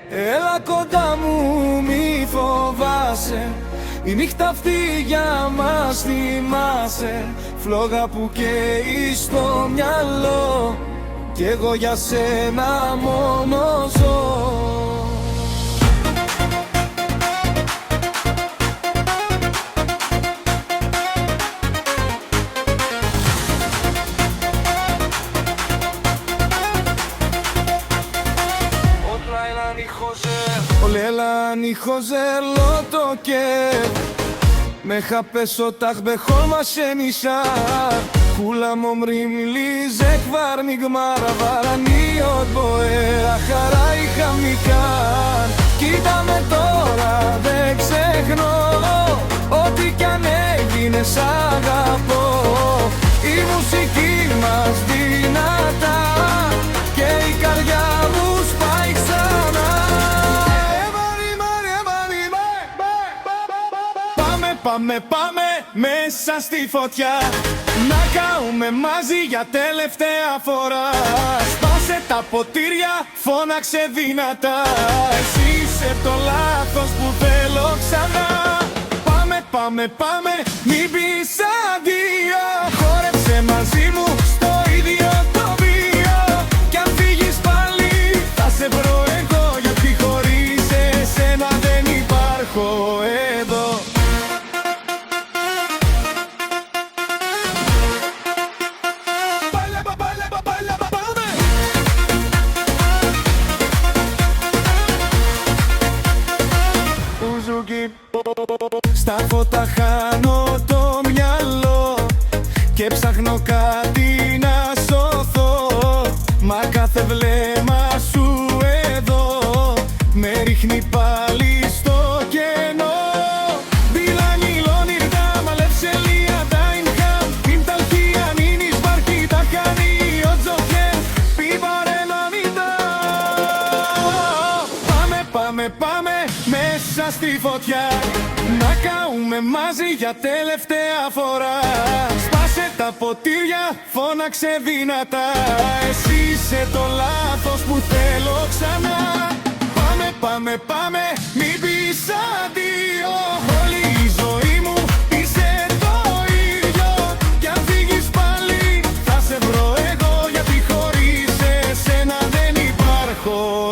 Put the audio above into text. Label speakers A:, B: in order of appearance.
A: Έλα κοντά μου, μη φοβάσαι. Η νύχτα αυτή για μας θυμάσαι. Φλόγα που καίει στο μυαλό, κι εγώ για σένα μόνο ζω. Lelan y José lo toqué. Me japeso tag bechol ma שנשאר. כולם אומרים לי זה כבר נגמר, אבל אני עוד בוער אחרייך מכאן. Κοίτα τώρα δεν ξεχνώ, ό,τι κι αν έγινε σ' αγαπώ. Η μουσική μας δυνατά και η καρδιά μου σπάει ξανά. Πάμε μέσα στη φωτιά, να καούμε μαζί για τελευταία φορά. Σπάσε τα ποτήρια, φώναξε δυνατά. Εσύ είσαι το λάθος που θέλω ξανά. Πάμε, μην πεις αντίο. Χόρεψε μαζί μου στο ίδιο τοπίο. Κι αν φύγεις πάλι θα σε βρω εγώ, γιατί χωρίς εσένα δεν υπάρχω εδώ. Στα φώτα χάνω το μυαλό και ψάχνω κάτι να σωθώ. Μα κάθε βλέμμα σου εδώ με ρίχνει πάλι στο κενό. Πάμε μέσα στη φωτιά, να καούμε μαζί για τελευταία φορά. Σπάσε τα ποτήρια, φώναξε δυνατά. Εσύ είσαι το λάθος που θέλω ξανά. Πάμε, μην πεις αντίο. Όλη η ζωή μου είσαι το ίδιο. Κι αν φύγεις πάλι θα σε βρω εγώ, γιατί χωρίς εσένα δεν υπάρχω.